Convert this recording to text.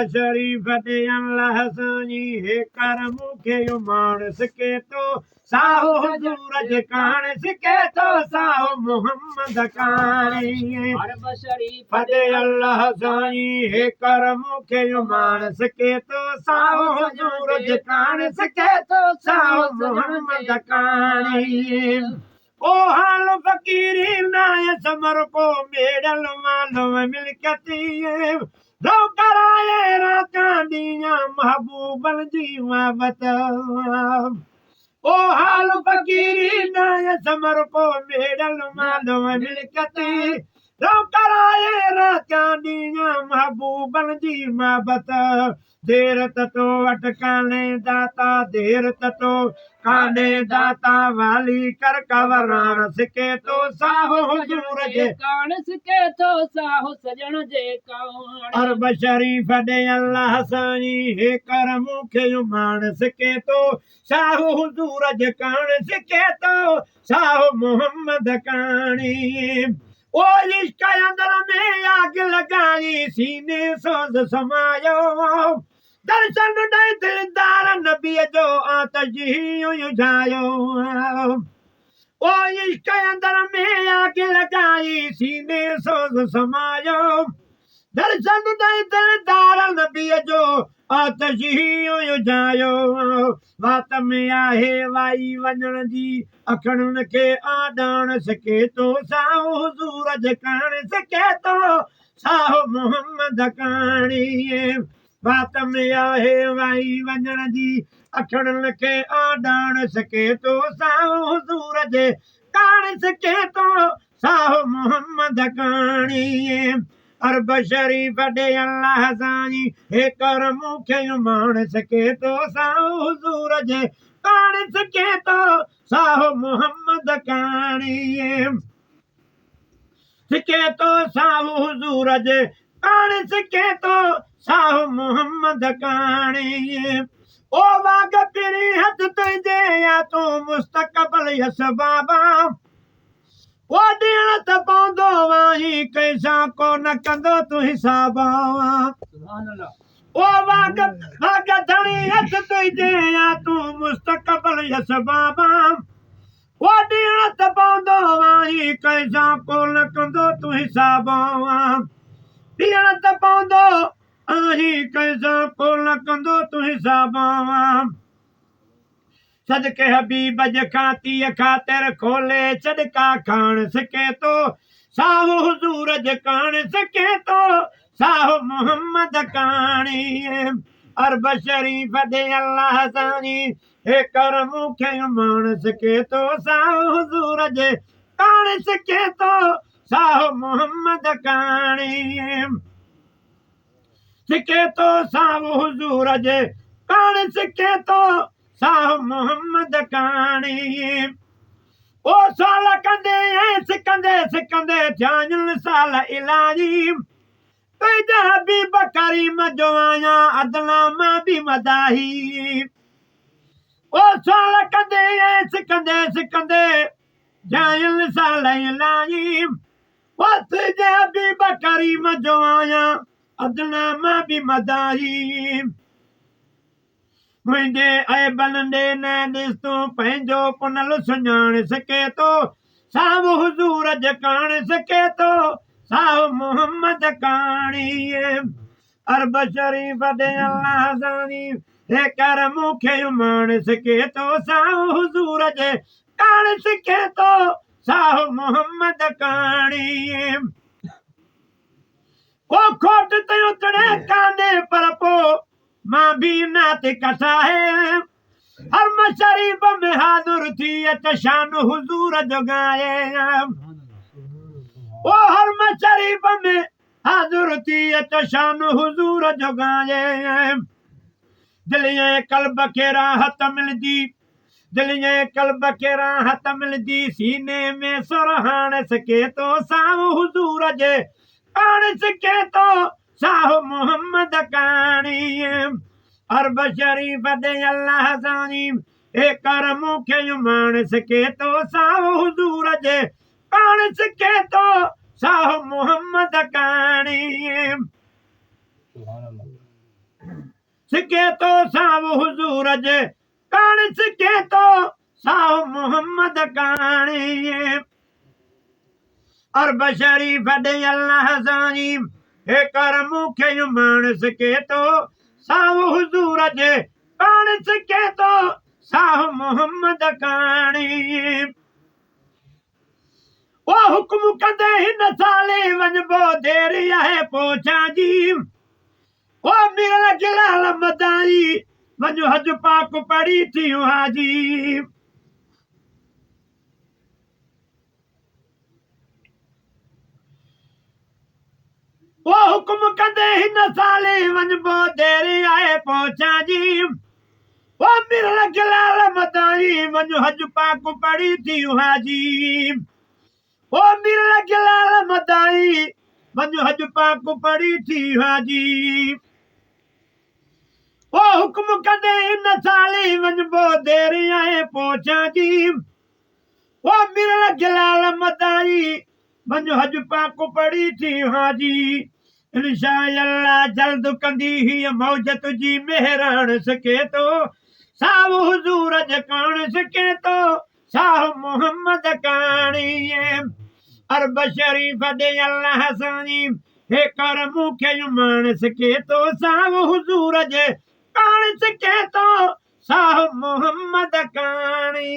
शरीफ दे अल्लाह साईं हे कर मूंखे मान सके तो साहो हुजूर जे कान सके तो साहो मोहम्मद कानी अरब शरीफ दे अल्लाह साईं हे कर मूंखे मान सके तो साहो हुजूर जे कान सके तो साहो मोहम्मद कानी ओ हाल फकीरी नाय समर को मेडल मालूम मिलकती रो कराए राता दिया महबूबन जी मोहब्बत ओ हाल फकीरी नाय समर को मेडल मालूम मिलकती रो कराए राता दिया महबूबन जी मोहब्बत देर तो अटकाने दाता देर तो काने दाता वाली कर कवरान सके तो साहो हुजूर जे कान सके तो साहो सजन जे कान अरब शरीफ दे अल्लाह साईं हे कर मूंखे मान सके तो साहो हुजूर जे कान सके तो साहो मोहम्मद कानी ओ इश्क अंदर में आग लगाई सीने सोज समायो दर्शन दे दिलदार नबी जो आतश युझायो ओ इश्क अंदर में आग लगाई सीने सोज समायो दर्शन दे दिलदार नबी जो आतश युझायो बात में आहे वाई वञण जी अखणुनि खे आॾाण सके तो साहो हुजूर जे कान सके तो साहो मोहम्मद कानी बात में आहे वाई वञण जी अखणुनि खे आॾाण सके तो साहो हुजूर जे कान सके तो साहो मोहम्मद कानी अरब शरीफ दे अल्लाह साईं हे कर मूंखे मान सके तो साहो हुजूर जे कान सके तो साहो मोहम्मद कानी सके तो साहो हुजूर जे कान सके तो साहो मोहम्मद कानी ओ वाग पिरी हथ तुझे या तू मुस्तकबल यस बाबा ओ ॾियण त पवंदो वाही कैसा को न कंदो तूं हिसाब सुभान अल्लाह ओ वाग धणी हथ तुझे या तू मुस्तकबल यस बाबा ओ ॾियण त पवंदो वाही कैसा को न कंदो तूं हिसाब ॾियण त पवंदो आही कैसा को न कंदो तूं हिसाब सदके हबीब जे खाती खातिर खोले छड़का खान सके तो साहो हुजूर जे कान सके तो साहो मोहम्मद कानी अरब शरीफ दे अल्लाह साईं हे कर मूंखे मान सके तो साहो हुजूर जे कान सके तो साहो मोहम्मद कानी सके तो साहो हुजूर जे कान सके तो साहो मोहम्मद कानी ओ साल कंदे सिकंदे सिकंदे थियायुल साल इलाही तुझे हबीब करीम जो आया अदला मां भी मदाही ओ साल कंदे सिकंदे सिकंदे थियायुल साल इलाही ओ तुझे हबीब करीम जो आया अदला मां भी मदाही मुंहिंजे ऐबन ॾे न ॾिस तूं पंहिंजो पुनल सुञाण सके तो साहो हुजूर जे कान सके तो साहो मोहम्मद कानी अरब शरीफ दे अल्लाह साईं हे कर मूंखे मान सके तो साहो हुजूर जे कान सके तो साहो मोहम्मद कानी ओ खोट ते उतरे काने पर पो मां भी नात कथा है हरम शरीफ में हाज़ुर थी शान हुजूर जो गाए ओ हरम शरीफ में हाज़ुर थी शान हुजूर जो गाए दिलिये कल्ब के राहत मिलदी दिलिये कल्ब के राहत मिलदी सीने में सुरहान सके तो साहो हुजूर जे कान सके तो साहो मोहम्मद कानी अरब शरीफ दे अल्लाह साईं हे कर मूंखे मान सके तो साहो हुजूर जे कान सके तो साहो मोहम्मद कानी सिके तो साहु हुजूर जे कान सिके तो साहु मोहम्मद काणी और बशरी फडे अल्लाह सानी हे कर मुखे मान सिके तो साहु हुजूर जे कान सिके तो साहु मोहम्मद काणी ओ हुक्म कंदे हिन साले वञबो देरी आहे पोछा जी ओ मिरल गिलाल मदाई वञो हज पाक पड़ी थी हाजी ओ हुक्म कंदे हिन साले वञबो देरी आहे पोछा जी ओ मिरल गिलाल मदाई वञो हज पाक पड़ी थी हाजी ओ मिरल गिलाल मदाई वञो हज पाक पड़ी थी हाजी ओ हुक्म कंदे हिन साले वञबो देरी आहे पोछा जी ओ मिरल गिलाल मदाई वञो हज पाक पड़ी थी हाजी इंशाअल्लाह जल्द कंदी हीअ मौज तुंहिंजी मेहरान सके तो साहु हुजूर जे कान सके तो साहु मोहम्मद काणी अरब शरीफ दे अल्लाह सानी हे कर मुखे मान सके तो साहु हुजूर जे कान सके तो साहु मोहम्मद काणी